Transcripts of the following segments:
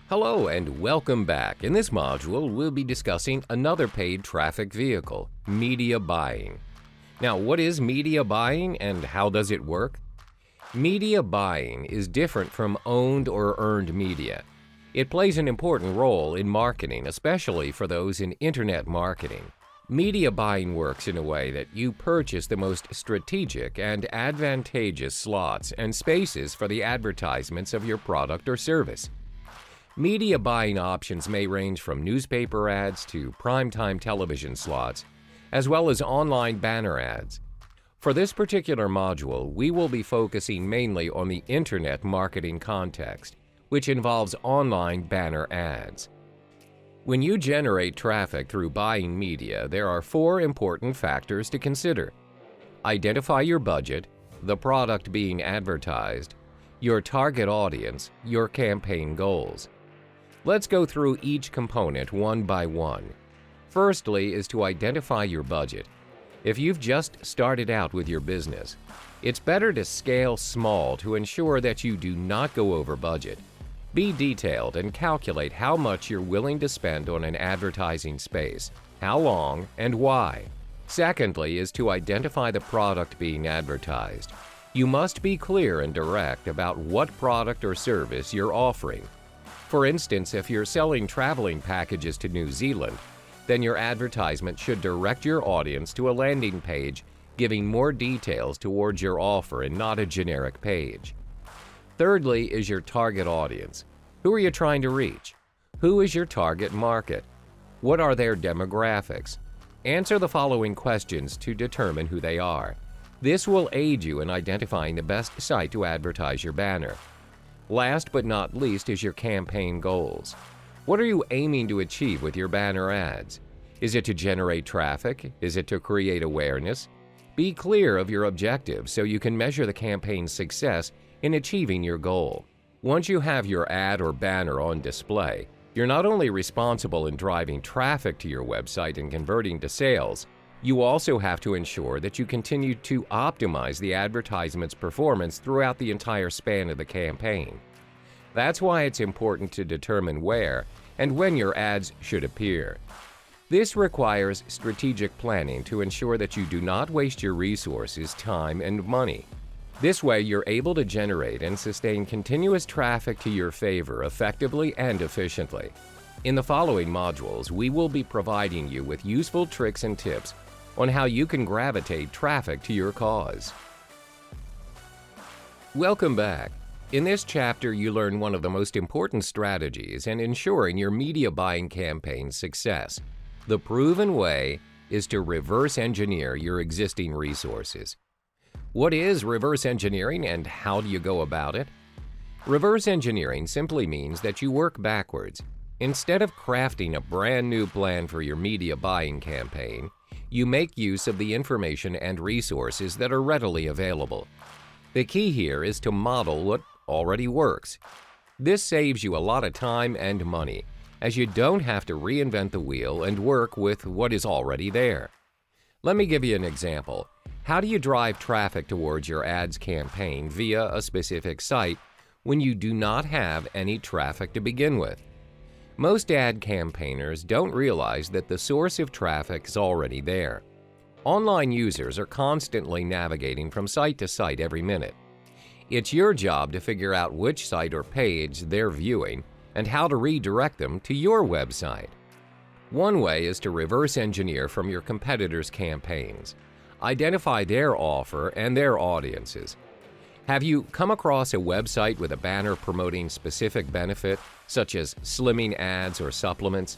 Hello and welcome back. In this module, we'll be discussing another paid traffic vehicle, media buying. Now, what is media buying and how does it work? Media buying is different from owned or earned media. It plays an important role in marketing, especially for those in internet marketing. Media buying works in a way that you purchase the most strategic and advantageous slots and spaces for the advertisements of your product or service. Media buying options may range from newspaper ads to primetime television slots, as well as online banner ads. For this particular module, we will be focusing mainly on the internet marketing context, which involves online banner ads. When you generate traffic through buying media, there are 4 important factors to consider. Identify your budget, the product being advertised, your target audience, your campaign goals. Let's go through each component one by one. Firstly is to identify your budget. If you've just started out with your business, it's better to scale small to ensure that you do not go over budget. Be detailed and calculate how much you're willing to spend on an advertising space, how long, and why. Secondly is to identify the product being advertised. You must be clear and direct about what product or service you're offering. For instance, if you're selling traveling packages to New Zealand, then your advertisement should direct your audience to a landing page giving more details towards your offer and not a generic page. Thirdly is your target audience. Who are you trying to reach? Who is your target market? What are their demographics? Answer the following questions to determine who they are. This will aid you in identifying the best site to advertise your banner. Last but not least is your campaign goals. What are you aiming to achieve with your banner ads? Is it to generate traffic? Is it to create awareness? Be clear of your objectives so you can measure the campaign's success in achieving your goal. Once you have your ad or banner on display, you're not only responsible in driving traffic to your website and converting to sales, you also have to ensure that you continue to optimize the advertisement's performance throughout the entire span of the campaign. That's why it's important to determine where and when your ads should appear. This requires strategic planning to ensure that you do not waste your resources, time, and money. This way, you're able to generate and sustain continuous traffic to your favor effectively and efficiently. In the following modules, we will be providing you with useful tricks and tips on how you can gravitate traffic to your cause. Welcome back. In this chapter, you learn one of the most important strategies in ensuring your media buying campaign's success. The proven way is to reverse engineer your existing resources. What is reverse engineering and how do you go about it? Reverse engineering simply means that you work backwards. Instead of crafting a brand new plan for your media buying campaign, you make use of the information and resources that are readily available. The key here is to model what already works. This saves you a lot of time and money, as you don't have to reinvent the wheel and work with what is already there. Let me give you an example. How do you drive traffic towards your ads campaign via a specific site when you do not have any traffic to begin with? Most ad campaigners don't realize that the source of traffic is already there. Online users are constantly navigating from site to site every minute. It's your job to figure out which site or page they're viewing and how to redirect them to your website. One way is to reverse engineer from your competitors' campaigns. Identify their offer and their audiences. Have you come across a website with a banner promoting specific benefit, such as slimming ads or supplements?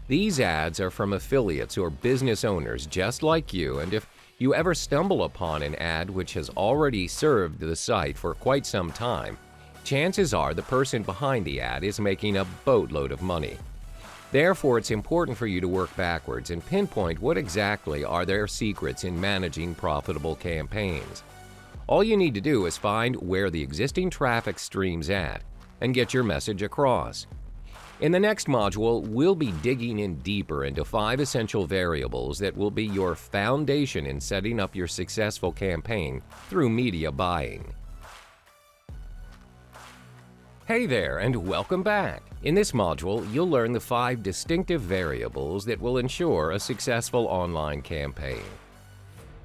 These ads are from affiliates or business owners just like you, and if you ever stumble upon an ad which has already served the site for quite some time, chances are the person behind the ad is making a boatload of money. Therefore, it's important for you to work backwards and pinpoint what exactly are their secrets in managing profitable campaigns. All you need to do is find where the existing traffic stream's at and get your message across. In the next module, we'll be digging in deeper into 5 essential variables that will be your foundation in setting up your successful campaign through media buying. Hey there, and welcome back. In this module, you'll learn the 5 distinctive variables that will ensure a successful online campaign.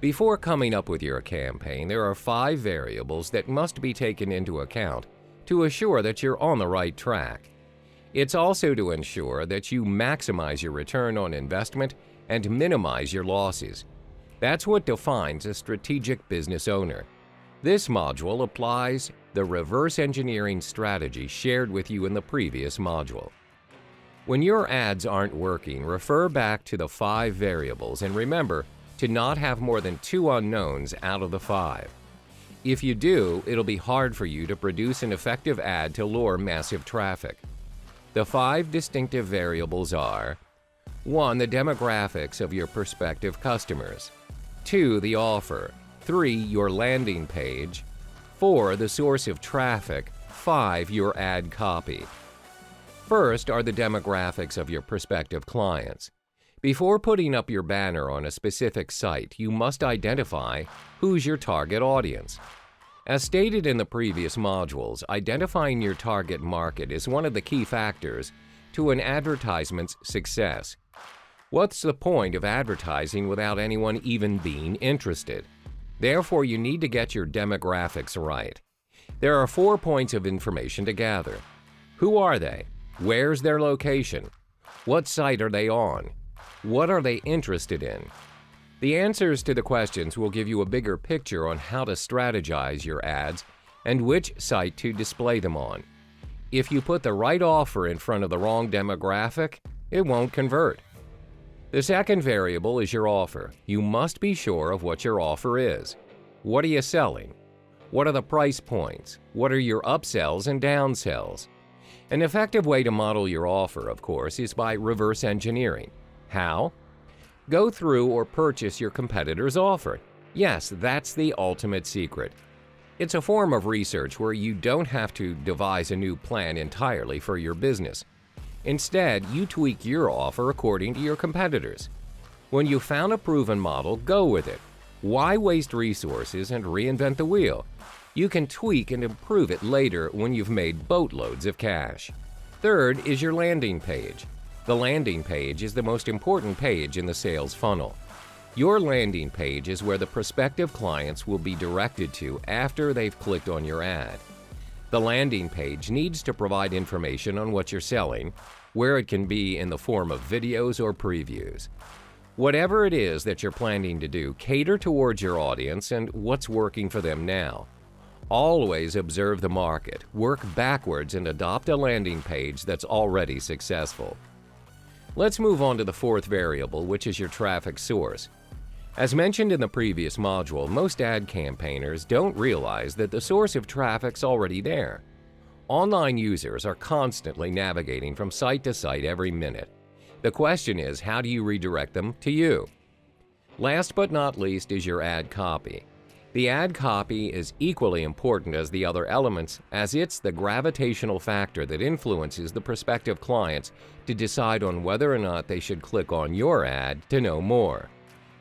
Before coming up with your campaign, there are 5 variables that must be taken into account to assure that you're on the right track. It's also to ensure that you maximize your return on investment and minimize your losses. That's what defines a strategic business owner. This module applies the reverse engineering strategy shared with you in the previous module. When your ads aren't working, refer back to the 5 variables and remember to not have more than 2 unknowns out of the 5. If you do, it'll be hard for you to produce an effective ad to lure massive traffic. The 5 distinctive variables are: 1. The demographics of your prospective customers. 2. The offer. 3. Your landing page. 4. The source of traffic. 5. Your ad copy. First are the demographics of your prospective clients. Before putting up your banner on a specific site, you must identify who's your target audience. As stated in the previous modules, identifying your target market is one of the key factors to an advertisement's success. What's the point of advertising without anyone even being interested? Therefore, you need to get your demographics right. There are 4 points of information to gather. Who are they? Where's their location? What site are they on? What are they interested in? The answers to the questions will give you a bigger picture on how to strategize your ads and which site to display them on. If you put the right offer in front of the wrong demographic, it won't convert. The second variable is your offer. You must be sure of what your offer is. What are you selling? What are the price points? What are your upsells and downsells? An effective way to model your offer, of course, is by reverse engineering. How? Go through or purchase your competitor's offer. Yes, that's the ultimate secret. It's a form of research where you don't have to devise a new plan entirely for your business. Instead, you tweak your offer according to your competitors. When you found a proven model, go with it. Why waste resources and reinvent the wheel? You can tweak and improve it later when you've made boatloads of cash. Third is your landing page. The landing page is the most important page in the sales funnel. Your landing page is where the prospective clients will be directed to after they've clicked on your ad. The landing page needs to provide information on what you're selling, where it can be in the form of videos or previews. Whatever it is that you're planning to do, cater towards your audience and what's working for them now. Always observe the market, work backwards, and adopt a landing page that's already successful. Let's move on to the 4th variable, which is your traffic source. As mentioned in the previous module, most ad campaigners don't realize that the source of traffic's already there. Online users are constantly navigating from site to site every minute. The question is, how do you redirect them to you? Last but not least is your ad copy. The ad copy is equally important as the other elements, as it's the gravitational factor that influences the prospective clients to decide on whether or not they should click on your ad to know more.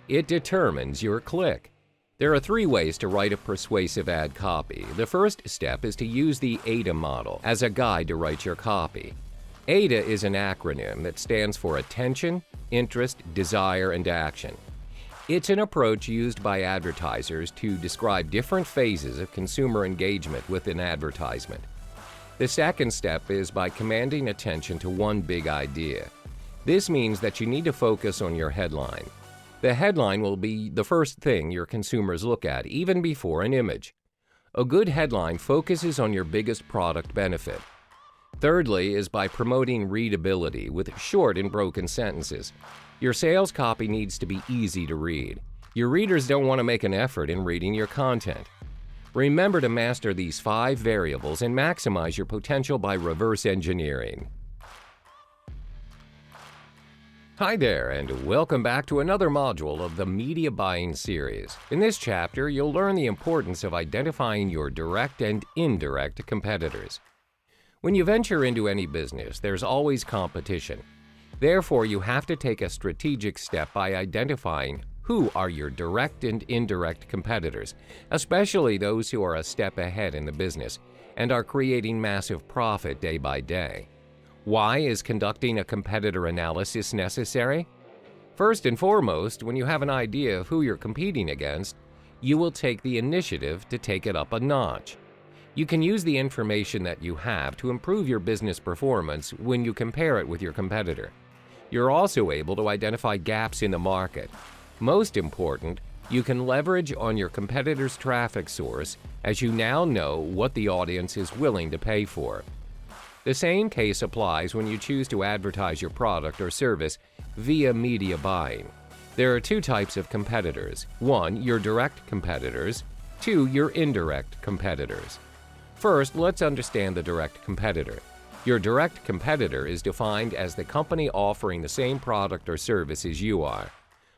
It determines your click. There are 3 ways to write a persuasive ad copy. The first step is to use the AIDA model as a guide to write your copy. AIDA is an acronym that stands for Attention, Interest, Desire, and Action. It's an approach used by advertisers to describe different phases of consumer engagement with an advertisement. The second step is by commanding attention to one big idea. This means that you need to focus on your headline. The headline will be the first thing your consumers look at, even before an image. A good headline focuses on your biggest product benefit. Thirdly is by promoting readability with short and broken sentences. Your sales copy needs to be easy to read. Your readers don't want to make an effort in reading your content. Remember to master these 5 variables and maximize your potential by reverse engineering. Hi there, and welcome back to another module of the Media Buying series. In this chapter, you'll learn the importance of identifying your direct and indirect competitors. When you venture into any business, there's always competition. Therefore, you have to take a strategic step by identifying who are your direct and indirect competitors, especially those who are a step ahead in the business, and are creating massive profit day by day. Why is conducting a competitor analysis necessary? First and foremost, when you have an idea of who you're competing against, you will take the initiative to take it up a notch. You can use the information that you have to improve your business performance when you compare it with your competitor. You're also able to identify gaps in the market. Most important, you can leverage on your competitor's traffic source as you now know what the audience is willing to pay for. The same case applies when you choose to advertise your product or service via media buying. There are two types of competitors. One, your direct competitors. Two, your indirect competitors. First, let's understand the direct competitor. Your direct competitor is defined as the company offering the same product or service as you are.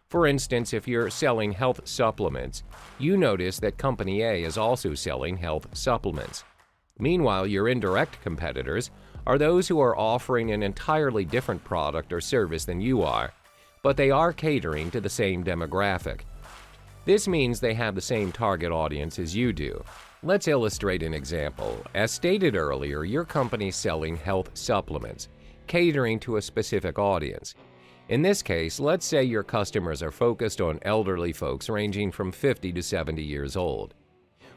For instance, if you're selling health supplements, you notice that Company A is also selling health supplements. Meanwhile, your indirect competitors are those who are offering an entirely different product or service than you are, but they are catering to the same demographic. This means they have the same target audience as you do. Let's illustrate an example. As stated earlier, your company is selling health supplements, catering to a specific audience. In this case, let's say your customers are focused on elderly folks ranging from 50 to 70 years old.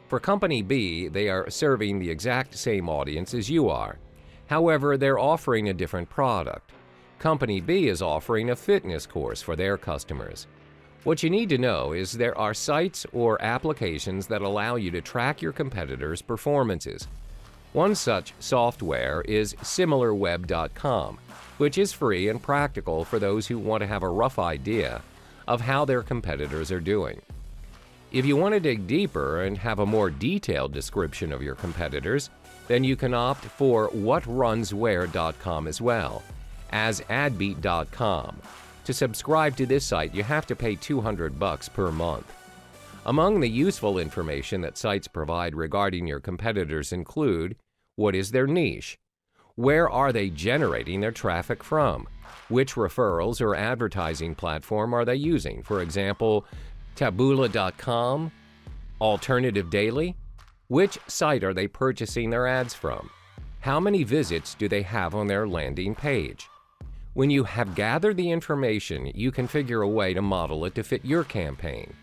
For Company B, they are serving the exact same audience as you are. However, they're offering a different product. Company B is offering a fitness course for their customers. What you need to know is there are sites or applications that allow you to track your competitors' performances. One such software is SimilarWeb.com, which is free and practical for those who want to have a rough idea of how their competitors are doing. If you want to dig deeper and have a more detailed description of your competitors, then you can opt for WhatRunsWhere.com as well as AdBeat.com. To subscribe to this site, you have to pay $200 per month. Among the useful information that sites provide regarding your competitors include: what is their niche? Where are they generating their traffic from? Which referrals or advertising platform are they using? For example, Taboola.com? Alternative Daily? Which site are they purchasing their ads from? How many visits do they have on their landing page? When you have gathered the information, you can figure a way to model it to fit your campaign.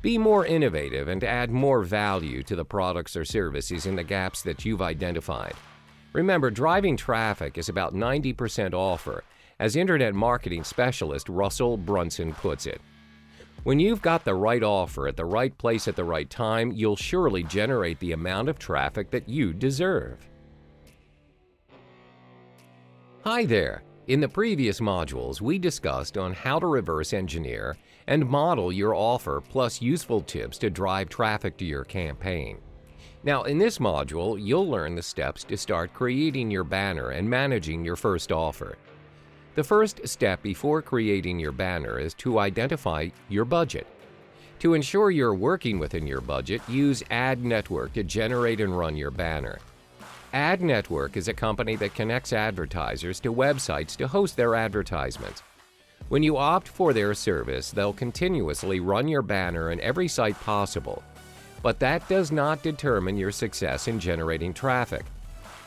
Be more innovative and add more value to the products or services in the gaps that you've identified. Remember, driving traffic is about 90% offer, as Internet marketing specialist Russell Brunson puts it. When you've got the right offer at the right place at the right time, you'll surely generate the amount of traffic that you deserve. Hi there! In the previous modules, we discussed on how to reverse engineer and model your offer, plus useful tips to drive traffic to your campaign. Now, in this module, you'll learn the steps to start creating your banner and managing your first offer. The first step before creating your banner is to identify your budget. To ensure you're working within your budget, use Ad Network to generate and run your banner. Ad Network is a company that connects advertisers to websites to host their advertisements. When you opt for their service, they'll continuously run your banner on every site possible. But that does not determine your success in generating traffic.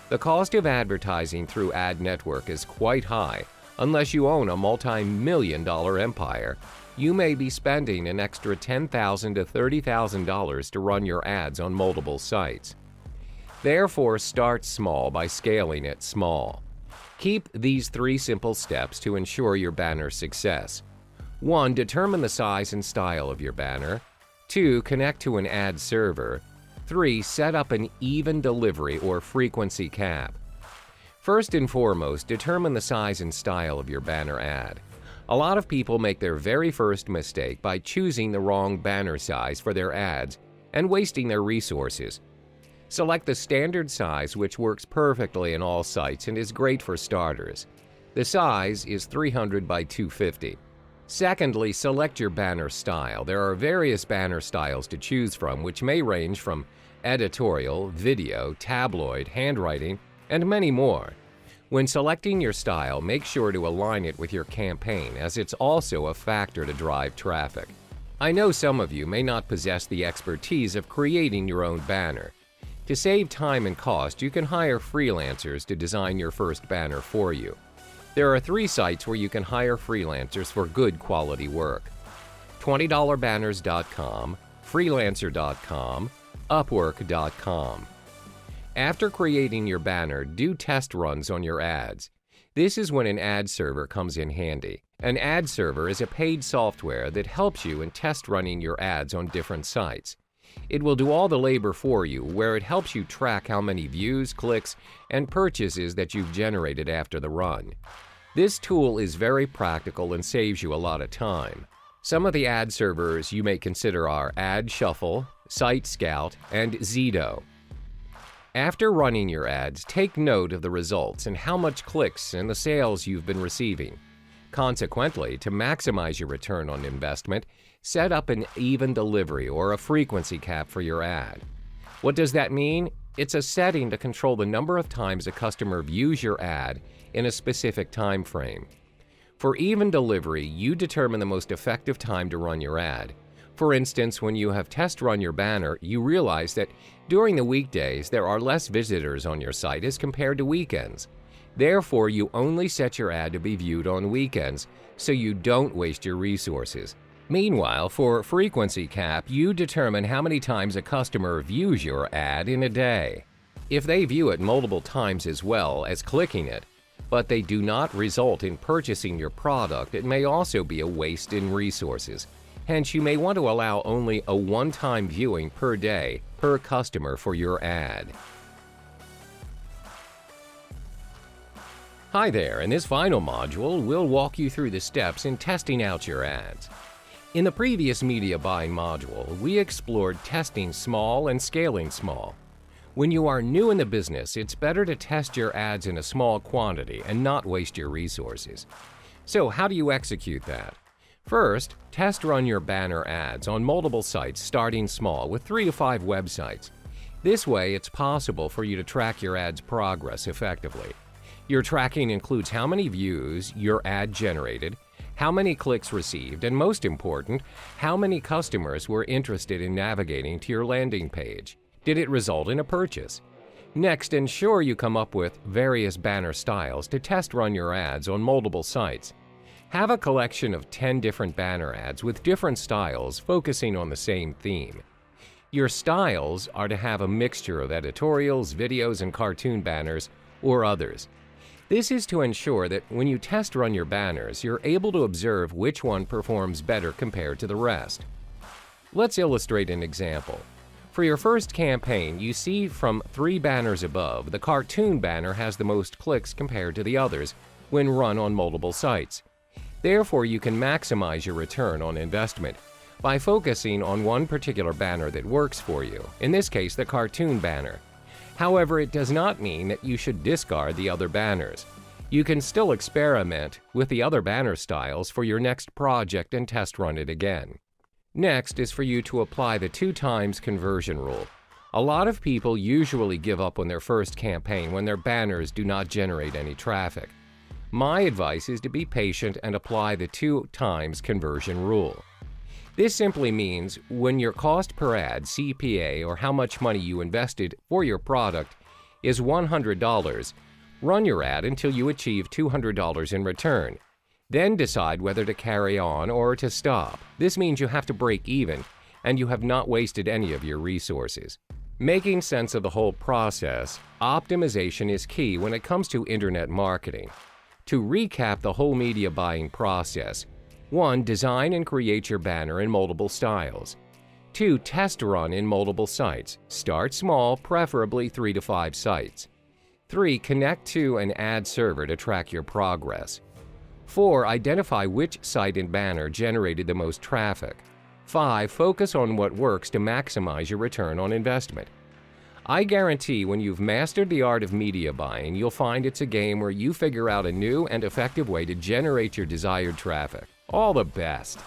The cost of advertising through Ad Network is quite high. Unless you own a multi-million-dollar empire, you may be spending an extra $10,000 to $30,000 to run your ads on multiple sites. Therefore, start small by scaling it small. Keep these 3 simple steps to ensure your banner's success. 1. Determine the size and style of your banner. 2. Connect to an ad server. 3. Set up an even delivery or frequency cap. First and foremost, determine the size and style of your banner ad. A lot of people make their very first mistake by choosing the wrong banner size for their ads and wasting their resources. Select the standard size, which works perfectly in all sites and is great for starters. The size is 300 by 250. Secondly, select your banner style. There are various banner styles to choose from, which may range from editorial, video, tabloid, handwriting, and many more. When selecting your style, make sure to align it with your campaign, as it's also a factor to drive traffic. I know some of you may not possess the expertise of creating your own banner. To save time and cost, you can hire freelancers to design your first banner for you. There are 3 sites where you can hire freelancers for good quality work: $20banners.com, freelancer.com, upwork.com. After creating your banner, do test runs on your ads. This is when an ad server comes in handy. An ad server is a paid software that helps you in test running your ads on different sites. It will do all the labor for you, where it helps you track how many views, clicks, and purchases that you've generated after the run. This tool is very practical and saves you a lot of time. Some of the ad servers you may consider are Ad Shuffle, Site Scout, and Zito. After running your ads, take note of the results and how much clicks and the sales you've been receiving. Consequently, to maximize your return on investment, set up an even delivery or a frequency cap for your ad. What does that mean? It's a setting to control the number of times a customer views your ad in a specific time frame. For even delivery, you determine the most effective time to run your ad. For instance, when you have test run your banner, you realize that during the weekdays there are less visitors on your site as compared to weekends. Therefore, you only set your ad to be viewed on weekends, so you don't waste your resources. Meanwhile, for frequency cap, you determine how many times a customer views your ad in a day. If they view it multiple times as well as clicking it, but they do not result in purchasing your product, it may also be a waste in resources. Hence, you may want to allow only a one-time viewing per day per customer for your ad. Hi there, in this final module, we'll walk you through the steps in testing out your ads. In the previous media buying module, we explored testing small and scaling small. When you are new in the business, it's better to test your ads in a small quantity and not waste your resources. So how do you execute that? First, test run your banner ads on multiple sites starting small with 3 to 5 websites. This way, it's possible for you to track your ad's progress effectively. Your tracking includes how many views your ad generated, how many clicks received, and most important, how many customers were interested in navigating to your landing page. Did it result in a purchase? Next, ensure you come up with various banner styles to test run your ads on multiple sites. Have a collection of 10 different banner ads with different styles focusing on the same theme. Your styles are to have a mixture of editorials, videos, and cartoon banners, or others. This is to ensure that when you test run your banners, you're able to observe which one performs better compared to the rest. Let's illustrate an example. For your first campaign, you see from 3 banners above, the cartoon banner has the most clicks compared to the others when run on multiple sites. Therefore, you can maximize your return on investment by focusing on one particular banner that works for you, in this case, the cartoon banner. However, it does not mean that you should discard the other banners. You can still experiment with the other banner styles for your next project and test run it again. Next is for you to apply the 2 times conversion rule. A lot of people usually give up on their first campaign when their banners do not generate any traffic. My advice is to be patient and apply the 2 times conversion rule. This simply means when your cost per ad, CPA, or how much money you invested for your product is $100, run your ad until you achieve $200 in return. Then decide whether to carry on or to stop. This means you have to break even and you have not wasted any of your resources. Making sense of the whole process, optimization is key when it comes to internet marketing. To recap the whole media buying process: 1. Design and create your banner in multiple styles. 2. Test run in multiple sites. Start small, preferably 3 to 5 sites. 3. Connect to an ad server to track your progress. 4. Identify which site and banner generated the most traffic. 5. Focus on what works to maximize your return on investment. I guarantee when you've mastered the art of media buying, you'll find it's a game where you figure out a new and effective way to generate your desired traffic. All the best!